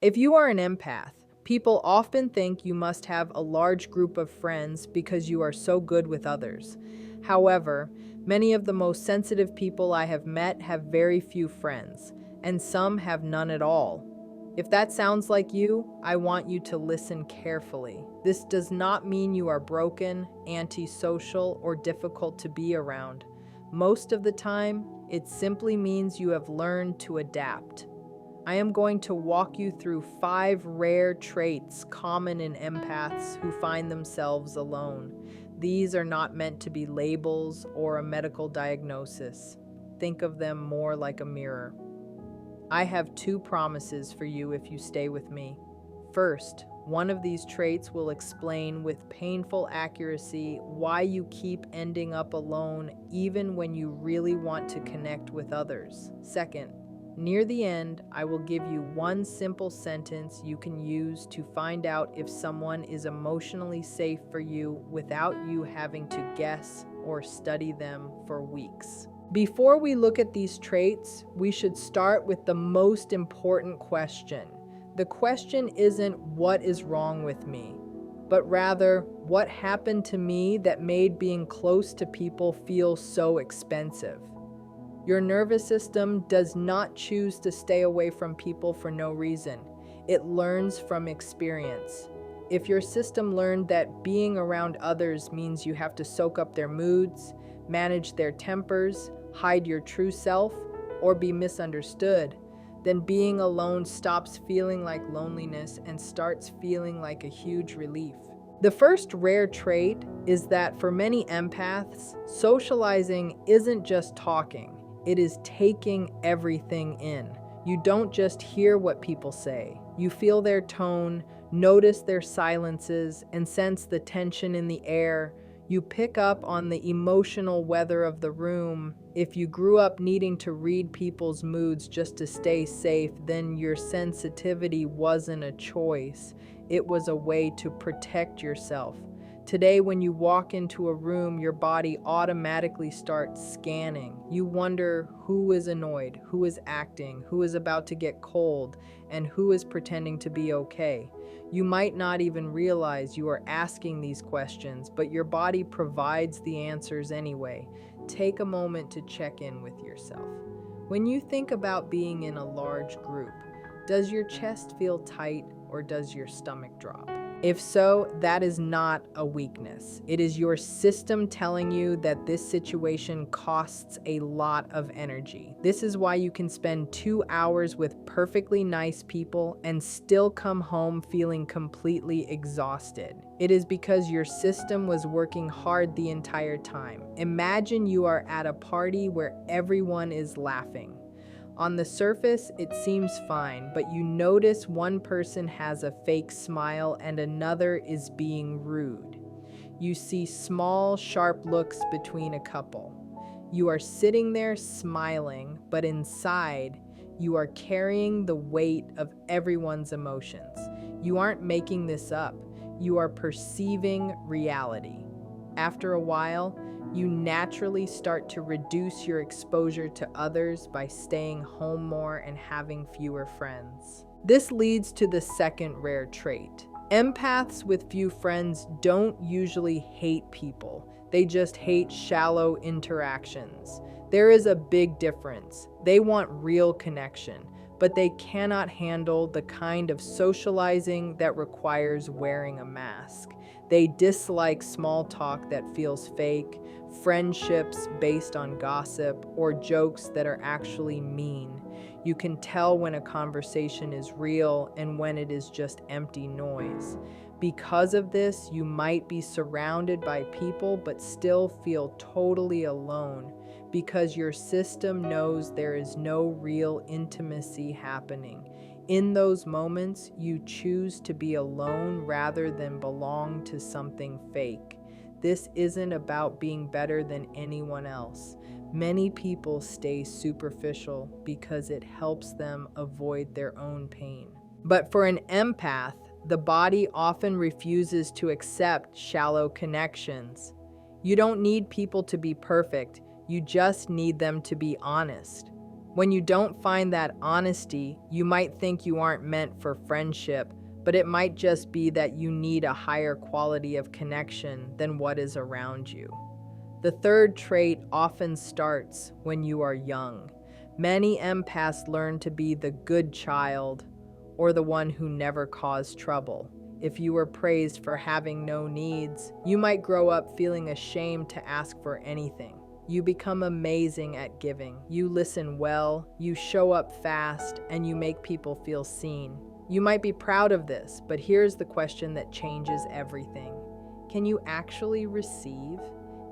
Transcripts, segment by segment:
If you are an empath, people often think you must have a large group of friends because you are so good with others. However, many of the most sensitive people I have met have very few friends, and some have none at all. If that sounds like you, I want you to listen carefully. This does not mean you are broken, antisocial, or difficult to be around. Most of the time, it simply means you have learned to adapt. I am going to walk you through 5 rare traits common in empaths who find themselves alone. These are not meant to be labels or a medical diagnosis. Think of them more like a mirror. I have 2 promises for you if you stay with me. First, one of these traits will explain with painful accuracy why you keep ending up alone even when you really want to connect with others. Second, near the end, I will give you one simple sentence you can use to find out if someone is emotionally safe for you without you having to guess or study them for weeks. Before we look at these traits, we should start with the most important question. The question isn't what is wrong with me, but rather what happened to me that made being close to people feel so expensive. Your nervous system does not choose to stay away from people for no reason. It learns from experience. If your system learned that being around others means you have to soak up their moods, manage their tempers, hide your true self, or be misunderstood, then being alone stops feeling like loneliness and starts feeling like a huge relief. The first rare trait is that for many empaths, socializing isn't just talking, it is taking everything in. You don't just hear what people say, you feel their tone, notice their silences, and sense the tension in the air. You pick up on the emotional weather of the room. If you grew up needing to read people's moods just to stay safe, then your sensitivity wasn't a choice. It was a way to protect yourself. Today, when you walk into a room, your body automatically starts scanning. You wonder who is annoyed, who is acting, who is about to get cold, and who is pretending to be okay. You might not even realize you are asking these questions, but your body provides the answers anyway. Take a moment to check in with yourself. When you think about being in a large group, does your chest feel tight or does your stomach drop? If so, that is not a weakness. It is your system telling you that this situation costs a lot of energy. This is why you can spend 2 hours with perfectly nice people and still come home feeling completely exhausted. It is because your system was working hard the entire time. Imagine you are at a party where everyone is laughing. On the surface, it seems fine, but you notice one person has a fake smile and another is being rude. You see small, sharp looks between a couple. You are sitting there smiling, but inside, you are carrying the weight of everyone's emotions. You aren't making this up. You are perceiving reality. After a while, you naturally start to reduce your exposure to others by staying home more and having fewer friends. This leads to the second rare trait. Empaths with few friends don't usually hate people. They just hate shallow interactions. There is a big difference. They want real connection, but they cannot handle the kind of socializing that requires wearing a mask. They dislike small talk that feels fake, friendships based on gossip, or jokes that are actually mean. You can tell when a conversation is real and when it is just empty noise. Because of this, you might be surrounded by people but still feel totally alone because your system knows there is no real intimacy happening. In those moments, you choose to be alone rather than belong to something fake. This isn't about being better than anyone else. Many people stay superficial because it helps them avoid their own pain. But for an empath, the body often refuses to accept shallow connections. You don't need people to be perfect, you just need them to be honest. When you don't find that honesty, you might think you aren't meant for friendship, but it might just be that you need a higher quality of connection than what is around you. The third trait often starts when you are young. Many empaths learn to be the good child or the one who never caused trouble. If you were praised for having no needs, you might grow up feeling ashamed to ask for anything. You become amazing at giving. You listen well, you show up fast, and you make people feel seen. You might be proud of this, but here's the question that changes everything. Can you actually receive?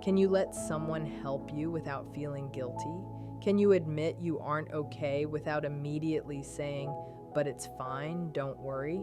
Can you let someone help you without feeling guilty? Can you admit you aren't okay without immediately saying, "But it's fine, don't worry"?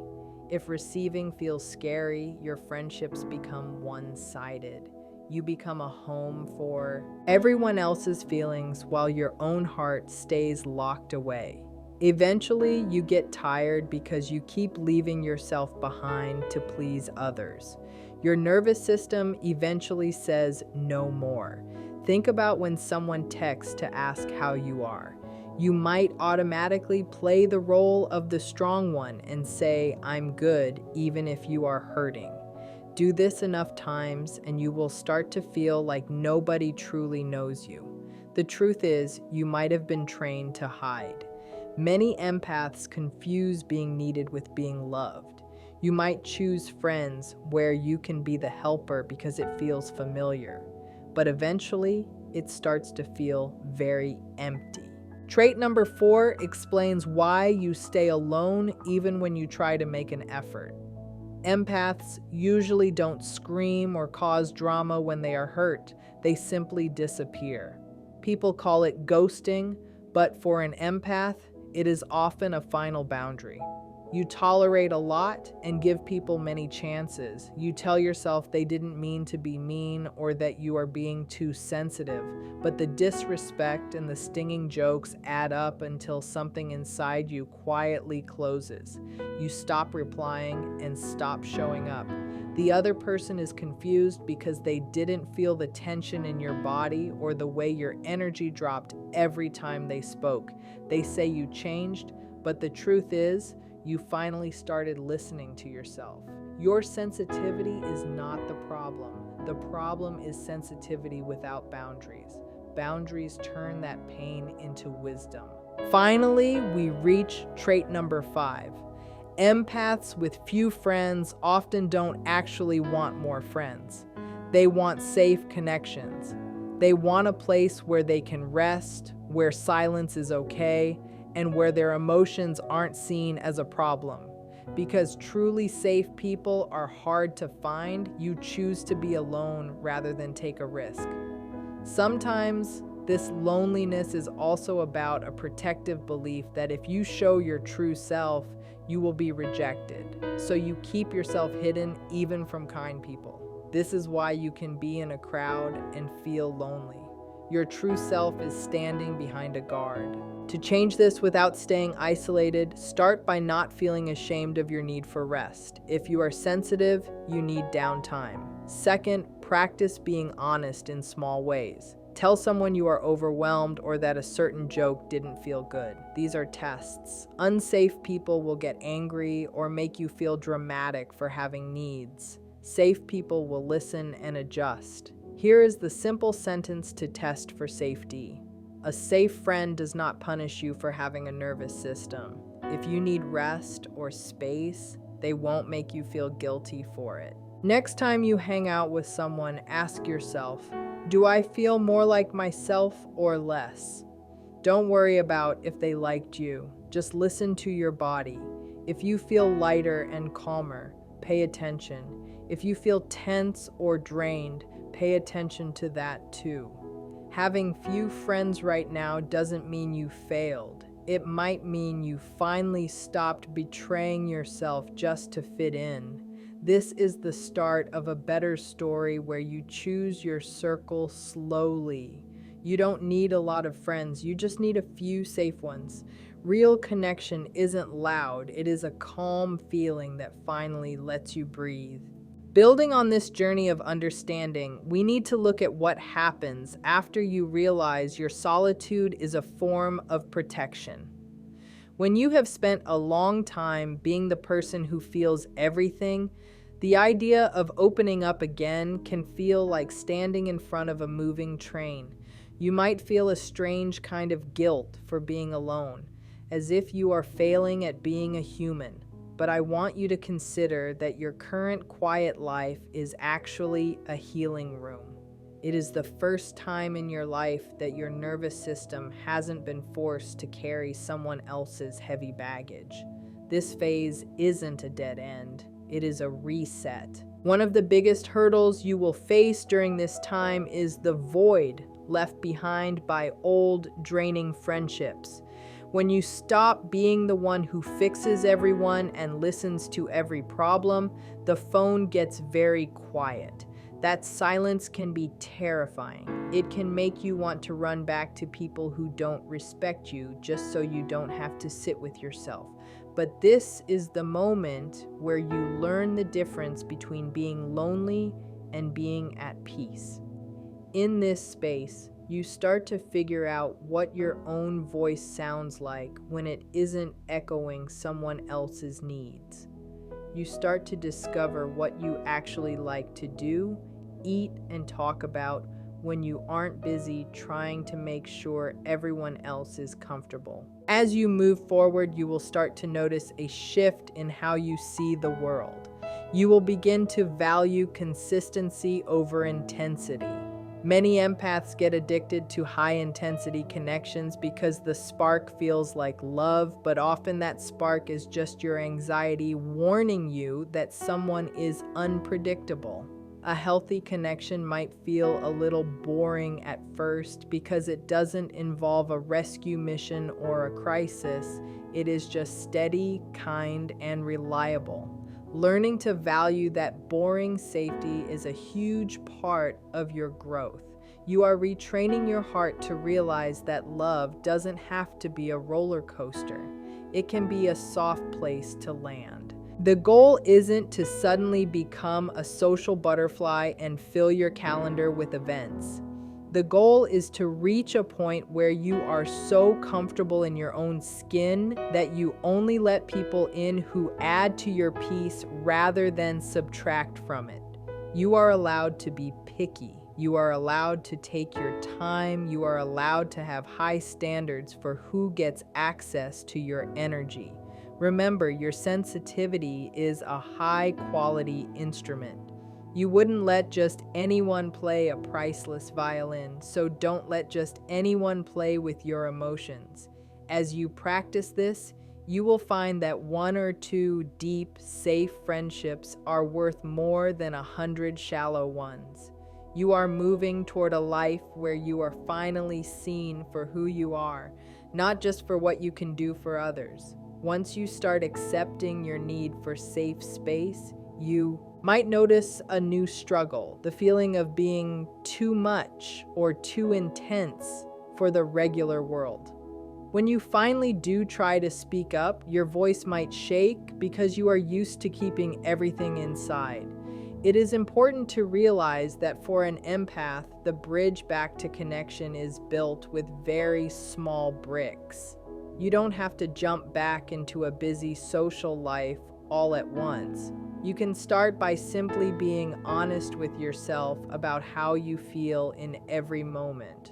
If receiving feels scary, your friendships become one-sided. You become a home for everyone else's feelings while your own heart stays locked away. Eventually, you get tired because you keep leaving yourself behind to please others. Your nervous system eventually says no more. Think about when someone texts to ask how you are. You might automatically play the role of the strong one and say, "I'm good," even if you are hurting. Do this enough times and you will start to feel like nobody truly knows you. The truth is, you might have been trained to hide. Many empaths confuse being needed with being loved. You might choose friends where you can be the helper because it feels familiar, but eventually it starts to feel very empty. Trait number 4 explains why you stay alone even when you try to make an effort. Empaths usually don't scream or cause drama when they are hurt. They simply disappear. People call it ghosting, but for an empath, it is often a final boundary. You tolerate a lot and give people many chances. You tell yourself they didn't mean to be mean or that you are being too sensitive, but the disrespect and the stinging jokes add up until something inside you quietly closes. You stop replying and stop showing up. The other person is confused because they didn't feel the tension in your body or the way your energy dropped every time they spoke. They say you changed, but the truth is, you finally started listening to yourself. Your sensitivity is not the problem. The problem is sensitivity without boundaries. Boundaries turn that pain into wisdom. Finally, we reach trait number 5. Empaths with few friends often don't actually want more friends. They want safe connections. They want a place where they can rest, where silence is okay, and where their emotions aren't seen as a problem. Because truly safe people are hard to find, you choose to be alone rather than take a risk. Sometimes, this loneliness is also about a protective belief that if you show your true self, you will be rejected. So you keep yourself hidden even from kind people. This is why you can be in a crowd and feel lonely. Your true self is standing behind a guard. To change this without staying isolated, start by not feeling ashamed of your need for rest. If you are sensitive, you need downtime. Second, practice being honest in small ways. Tell someone you are overwhelmed or that a certain joke didn't feel good. These are tests. Unsafe people will get angry or make you feel dramatic for having needs. Safe people will listen and adjust. Here is the simple sentence to test for safety. A safe friend does not punish you for having a nervous system. If you need rest or space, they won't make you feel guilty for it. Next time you hang out with someone, ask yourself, do I feel more like myself or less? Don't worry about if they liked you. Just listen to your body. If you feel lighter and calmer, pay attention. If you feel tense or drained, pay attention to that too. Having few friends right now doesn't mean you failed. It might mean you finally stopped betraying yourself just to fit in. This is the start of a better story where you choose your circle slowly. You don't need a lot of friends, you just need a few safe ones. Real connection isn't loud, it is a calm feeling that finally lets you breathe. Building on this journey of understanding, we need to look at what happens after you realize your solitude is a form of protection. When you have spent a long time being the person who feels everything, the idea of opening up again can feel like standing in front of a moving train. You might feel a strange kind of guilt for being alone, as if you are failing at being a human. But I want you to consider that your current quiet life is actually a healing room. It is the first time in your life that your nervous system hasn't been forced to carry someone else's heavy baggage. This phase isn't a dead end, it is a reset. One of the biggest hurdles you will face during this time is the void left behind by old, draining friendships. When you stop being the one who fixes everyone and listens to every problem, the phone gets very quiet. That silence can be terrifying. It can make you want to run back to people who don't respect you just so you don't have to sit with yourself. But this is the moment where you learn the difference between being lonely and being at peace. In this space, you start to figure out what your own voice sounds like when it isn't echoing someone else's needs. You start to discover what you actually like to do, eat, and talk about when you aren't busy trying to make sure everyone else is comfortable. As you move forward, you will start to notice a shift in how you see the world. You will begin to value consistency over intensity. Many empaths get addicted to high-intensity connections because the spark feels like love, but often that spark is just your anxiety warning you that someone is unpredictable. A healthy connection might feel a little boring at first because it doesn't involve a rescue mission or a crisis. It is just steady, kind, and reliable. Learning to value that boring safety is a huge part of your growth. You are retraining your heart to realize that love doesn't have to be a roller coaster. It can be a soft place to land. The goal isn't to suddenly become a social butterfly and fill your calendar with events. The goal is to reach a point where you are so comfortable in your own skin that you only let people in who add to your peace rather than subtract from it. You are allowed to be picky. You are allowed to take your time. You are allowed to have high standards for who gets access to your energy. Remember, your sensitivity is a high-quality instrument. You wouldn't let just anyone play a priceless violin, so don't let just anyone play with your emotions. As you practice this, you will find that 1 or 2 deep, safe friendships are worth more than 100 shallow ones. You are moving toward a life where you are finally seen for who you are, not just for what you can do for others. Once you start accepting your need for safe space, you might notice a new struggle, the feeling of being too much or too intense for the regular world. When you finally do try to speak up, your voice might shake because you are used to keeping everything inside. It is important to realize that for an empath, the bridge back to connection is built with very small bricks. You don't have to jump back into a busy social life all at once. You can start by simply being honest with yourself about how you feel in every moment.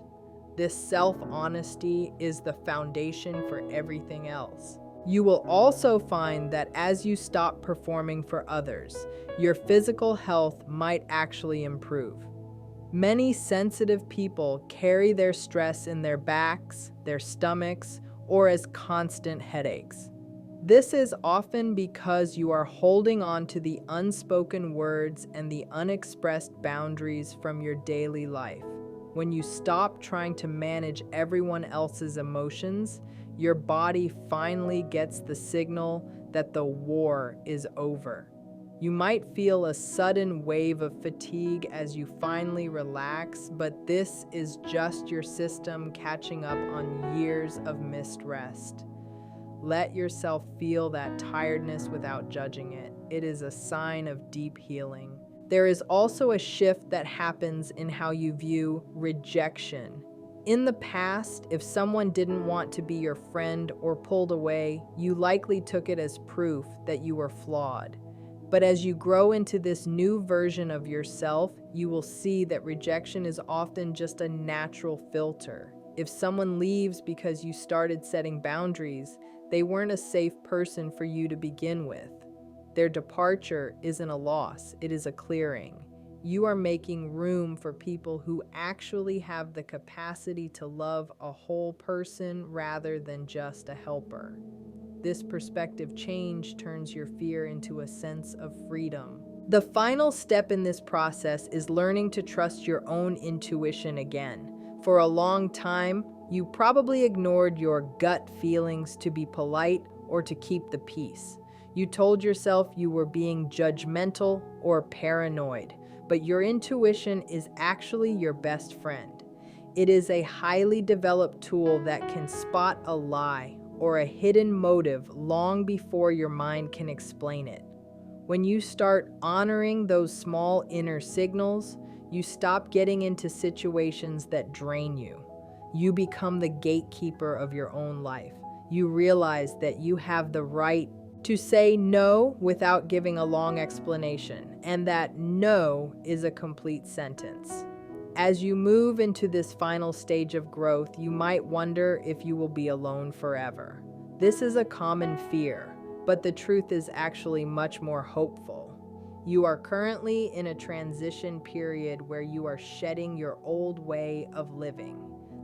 This self-honesty is the foundation for everything else. You will also find that as you stop performing for others, your physical health might actually improve. Many sensitive people carry their stress in their backs, their stomachs, or as constant headaches. This is often because you are holding on to the unspoken words and the unexpressed boundaries from your daily life. When you stop trying to manage everyone else's emotions, your body finally gets the signal that the war is over. You might feel a sudden wave of fatigue as you finally relax, but this is just your system catching up on years of missed rest. Let yourself feel that tiredness without judging it. It is a sign of deep healing. There is also a shift that happens in how you view rejection. In the past, if someone didn't want to be your friend or pulled away, you likely took it as proof that you were flawed. But as you grow into this new version of yourself, you will see that rejection is often just a natural filter. If someone leaves because you started setting boundaries, they weren't a safe person for you to begin with. Their departure isn't a loss, it is a clearing. You are making room for people who actually have the capacity to love a whole person rather than just a helper. This perspective change turns your fear into a sense of freedom. The final step in this process is learning to trust your own intuition again. For a long time, you probably ignored your gut feelings to be polite or to keep the peace. You told yourself you were being judgmental or paranoid, but your intuition is actually your best friend. It is a highly developed tool that can spot a lie or a hidden motive long before your mind can explain it. When you start honoring those small inner signals, you stop getting into situations that drain you. You become the gatekeeper of your own life. You realize that you have the right to say no without giving a long explanation, and that no is a complete sentence. As you move into this final stage of growth, you might wonder if you will be alone forever. This is a common fear, but the truth is actually much more hopeful. You are currently in a transition period where you are shedding your old way of living.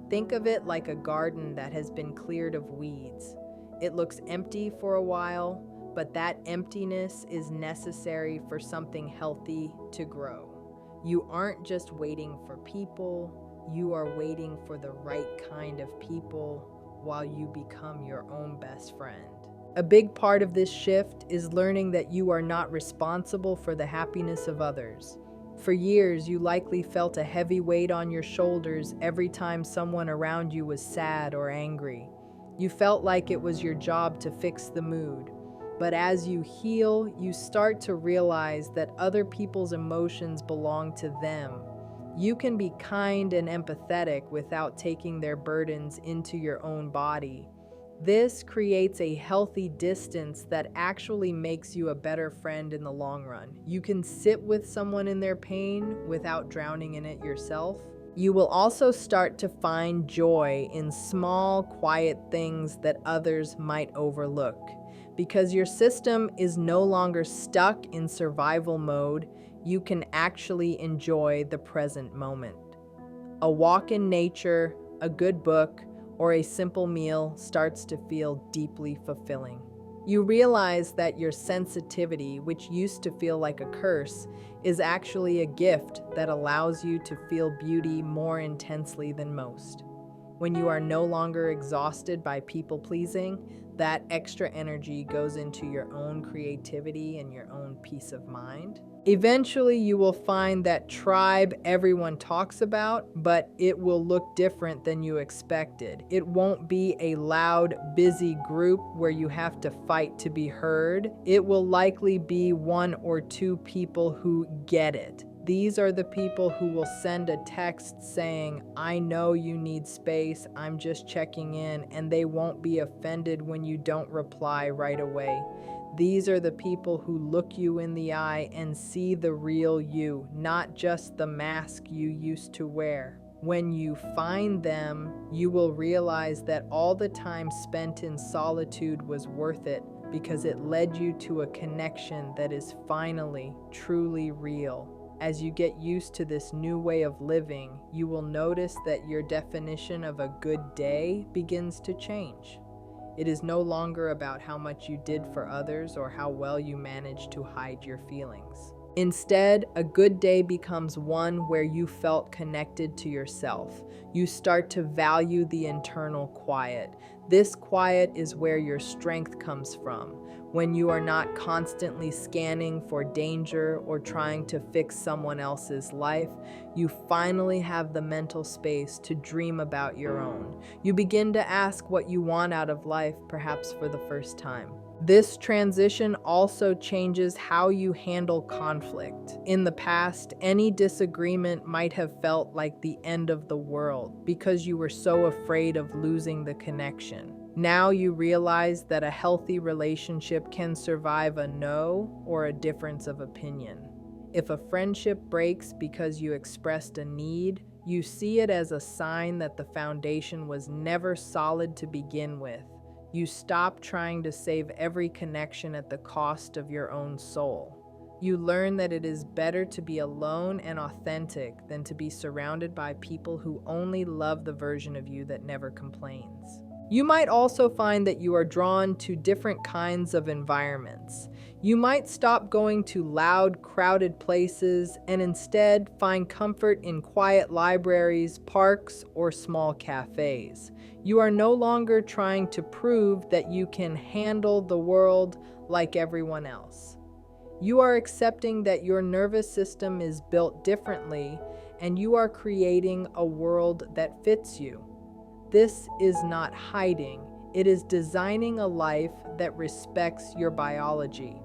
Think of it like a garden that has been cleared of weeds. It looks empty for a while, but that emptiness is necessary for something healthy to grow. You aren't just waiting for people, you are waiting for the right kind of people while you become your own best friend. A big part of this shift is learning that you are not responsible for the happiness of others. For years, you likely felt a heavy weight on your shoulders every time someone around you was sad or angry. You felt like it was your job to fix the mood. But as you heal, you start to realize that other people's emotions belong to them. You can be kind and empathetic without taking their burdens into your own body. This creates a healthy distance that actually makes you a better friend in the long run. You can sit with someone in their pain without drowning in it yourself. You will also start to find joy in small, quiet things that others might overlook. Because your system is no longer stuck in survival mode, you can actually enjoy the present moment. A walk in nature, a good book, or a simple meal starts to feel deeply fulfilling. You realize that your sensitivity, which used to feel like a curse, is actually a gift that allows you to feel beauty more intensely than most. When you are no longer exhausted by people-pleasing, that extra energy goes into your own creativity and your own peace of mind. Eventually, you will find that tribe everyone talks about, but it will look different than you expected. It won't be a loud, busy group where you have to fight to be heard. It will likely be one or two people who get it. These are the people who will send a text saying, "I know you need space, I'm just checking in," and they won't be offended when you don't reply right away. These are the people who look you in the eye and see the real you, not just the mask you used to wear. When you find them, you will realize that all the time spent in solitude was worth it because it led you to a connection that is finally, truly real. As you get used to this new way of living, you will notice that your definition of a good day begins to change. It is no longer about how much you did for others or how well you managed to hide your feelings. Instead, a good day becomes one where you felt connected to yourself. You start to value the internal quiet. This quiet is where your strength comes from. When you are not constantly scanning for danger or trying to fix someone else's life, you finally have the mental space to dream about your own. You begin to ask what you want out of life, perhaps for the first time. This transition also changes how you handle conflict. In the past, any disagreement might have felt like the end of the world because you were so afraid of losing the connection. Now you realize that a healthy relationship can survive a no or a difference of opinion. If a friendship breaks because you expressed a need, you see it as a sign that the foundation was never solid to begin with. You stop trying to save every connection at the cost of your own soul. You learn that it is better to be alone and authentic than to be surrounded by people who only love the version of you that never complains. You might also find that you are drawn to different kinds of environments. You might stop going to loud, crowded places and instead find comfort in quiet libraries, parks, or small cafes. You are no longer trying to prove that you can handle the world like everyone else. You are accepting that your nervous system is built differently and you are creating a world that fits you. This is not hiding, it is designing a life that respects your biology.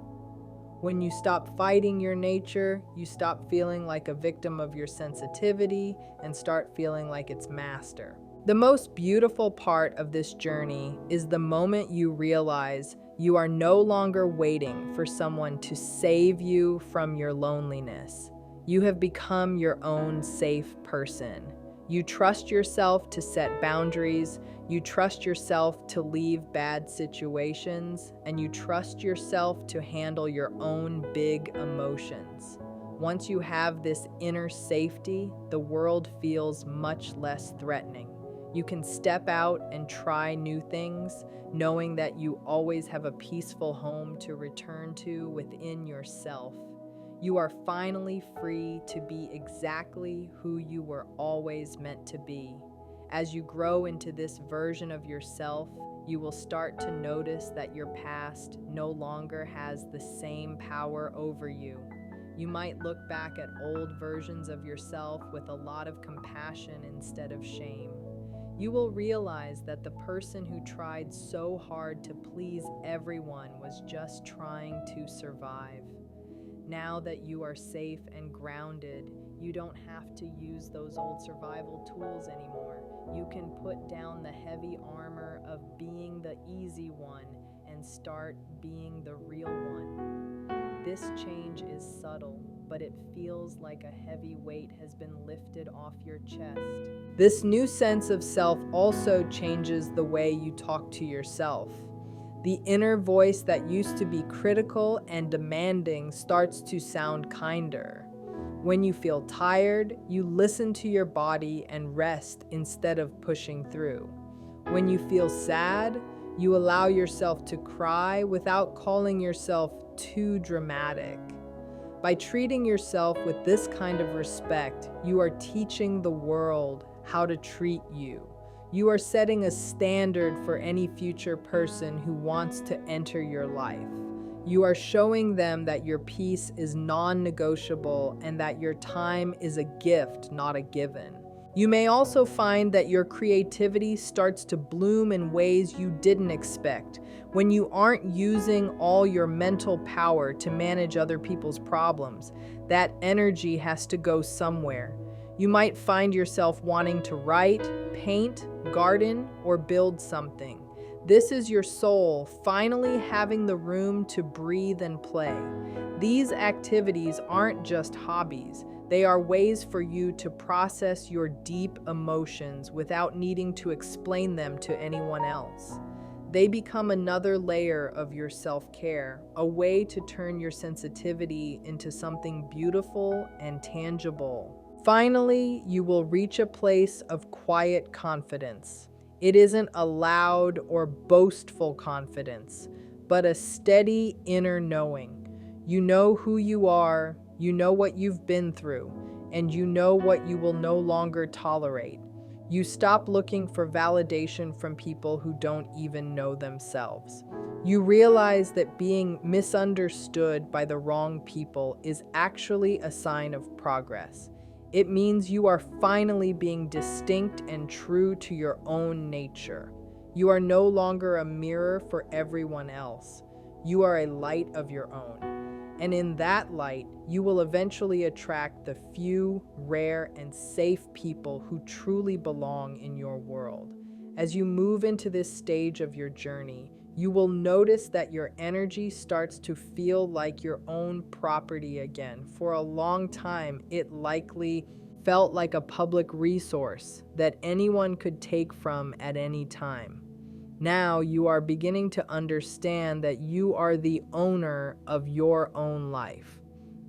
When you stop fighting your nature, you stop feeling like a victim of your sensitivity and start feeling like its master. The most beautiful part of this journey is the moment you realize you are no longer waiting for someone to save you from your loneliness. You have become your own safe person. You trust yourself to set boundaries, you trust yourself to leave bad situations, and you trust yourself to handle your own big emotions. Once you have this inner safety, the world feels much less threatening. You can step out and try new things, knowing that you always have a peaceful home to return to within yourself. You are finally free to be exactly who you were always meant to be. As you grow into this version of yourself, you will start to notice that your past no longer has the same power over you. You might look back at old versions of yourself with a lot of compassion instead of shame. You will realize that the person who tried so hard to please everyone was just trying to survive. Now that you are safe and grounded, you don't have to use those old survival tools anymore. You can put down the heavy armor of being the easy one and start being the real one. This change is subtle, but it feels like a heavy weight has been lifted off your chest. This new sense of self also changes the way you talk to yourself. The inner voice that used to be critical and demanding starts to sound kinder. When you feel tired, you listen to your body and rest instead of pushing through. When you feel sad, you allow yourself to cry without calling yourself too dramatic. By treating yourself with this kind of respect, you are teaching the world how to treat you. You are setting a standard for any future person who wants to enter your life. You are showing them that your peace is non-negotiable and that your time is a gift, not a given. You may also find that your creativity starts to bloom in ways you didn't expect. When you aren't using all your mental power to manage other people's problems, that energy has to go somewhere. You might find yourself wanting to write, paint, garden, or build something. This is your soul finally having the room to breathe and play. These activities aren't just hobbies. They are ways for you to process your deep emotions without needing to explain them to anyone else. They become another layer of your self-care, a way to turn your sensitivity into something beautiful and tangible. Finally, you will reach a place of quiet confidence. It isn't a loud or boastful confidence, but a steady inner knowing. You know who you are, you know what you've been through, and you know what you will no longer tolerate. You stop looking for validation from people who don't even know themselves. You realize that being misunderstood by the wrong people is actually a sign of progress. It means you are finally being distinct and true to your own nature. You are no longer a mirror for everyone else. You are a light of your own. And in that light, you will eventually attract the few, rare, and safe people who truly belong in your world. As you move into this stage of your journey, you will notice that your energy starts to feel like your own property again. For a long time, it likely felt like a public resource that anyone could take from at any time. Now you are beginning to understand that you are the owner of your own life.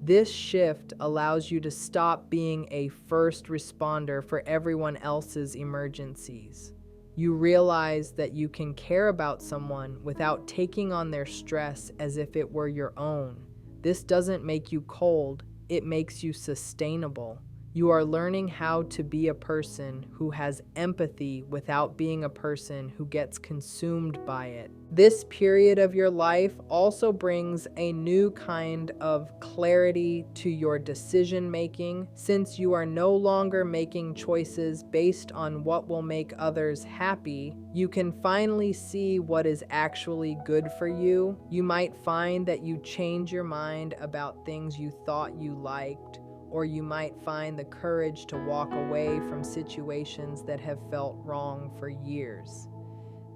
This shift allows you to stop being a first responder for everyone else's emergencies. You realize that you can care about someone without taking on their stress as if it were your own. This doesn't make you cold, it makes you sustainable. You are learning how to be a person who has empathy without being a person who gets consumed by it. This period of your life also brings a new kind of clarity to your decision making, since you are no longer making choices based on what will make others happy. You can finally see what is actually good for you. You might find that you change your mind about things you thought you liked, or you might find the courage to walk away from situations that have felt wrong for years.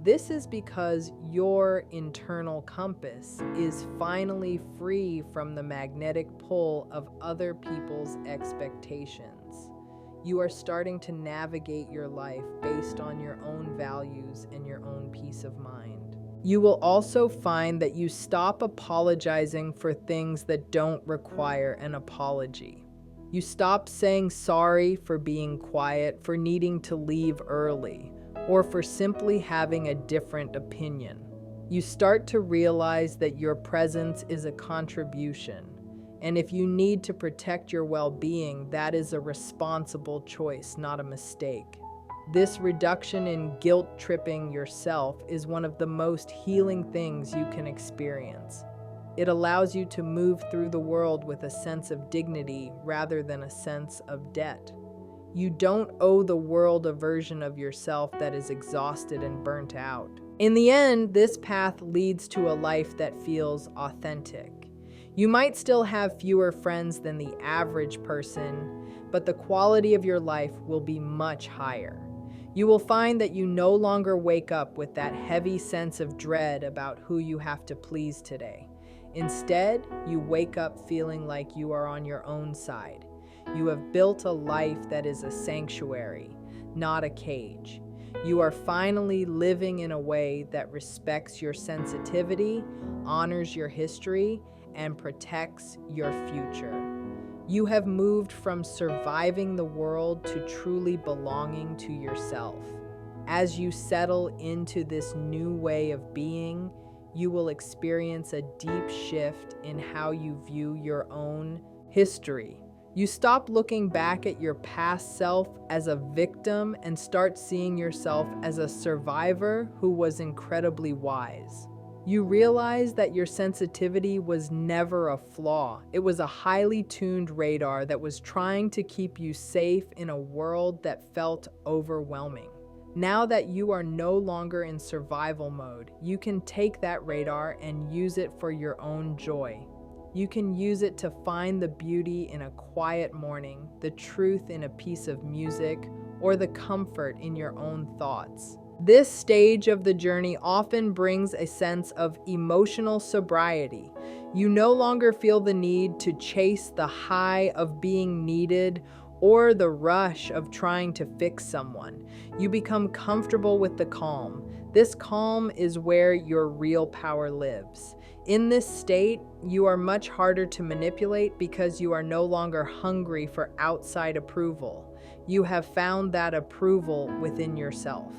This is because your internal compass is finally free from the magnetic pull of other people's expectations. You are starting to navigate your life based on your own values and your own peace of mind. You will also find that you stop apologizing for things that don't require an apology. You stop saying sorry for being quiet, for needing to leave early, or for simply having a different opinion. You start to realize that your presence is a contribution, and if you need to protect your well-being, that is a responsible choice, not a mistake. This reduction in guilt-tripping yourself is one of the most healing things you can experience. It allows you to move through the world with a sense of dignity rather than a sense of debt. You don't owe the world a version of yourself that is exhausted and burnt out. In the end, this path leads to a life that feels authentic. You might still have fewer friends than the average person, but the quality of your life will be much higher. You will find that you no longer wake up with that heavy sense of dread about who you have to please today. Instead, you wake up feeling like you are on your own side. You have built a life that is a sanctuary, not a cage. You are finally living in a way that respects your sensitivity, honors your history, and protects your future. You have moved from surviving the world to truly belonging to yourself. As you settle into this new way of being, you will experience a deep shift in how you view your own history. You stop looking back at your past self as a victim and start seeing yourself as a survivor who was incredibly wise. You realize that your sensitivity was never a flaw. It was a highly tuned radar that was trying to keep you safe in a world that felt overwhelming. Now that you are no longer in survival mode, you can take that radar and use it for your own joy. You can use it to find the beauty in a quiet morning, the truth in a piece of music, or the comfort in your own thoughts. This stage of the journey often brings a sense of emotional sobriety. You no longer feel the need to chase the high of being needed or the rush of trying to fix someone. You become comfortable with the calm. This calm is where your real power lives. In this state, you are much harder to manipulate because you are no longer hungry for outside approval. You have found that approval within yourself.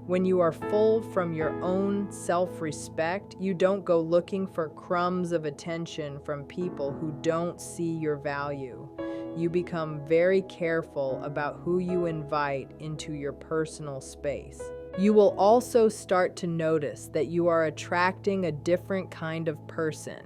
When you are full from your own self-respect, you don't go looking for crumbs of attention from people who don't see your value. You become very careful about who you invite into your personal space. You will also start to notice that you are attracting a different kind of person.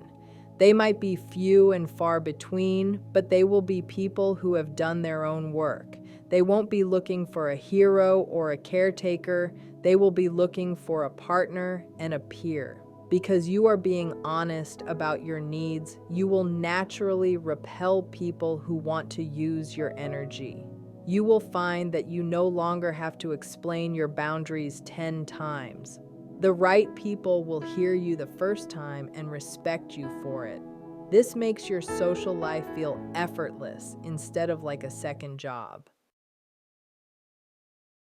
They might be few and far between, but they will be people who have done their own work. They won't be looking for a hero or a caretaker. They will be looking for a partner and a peer. Because you are being honest about your needs, you will naturally repel people who want to use your energy. You will find that you no longer have to explain your boundaries 10 times. The right people will hear you the first time and respect you for it. This makes your social life feel effortless instead of like a second job.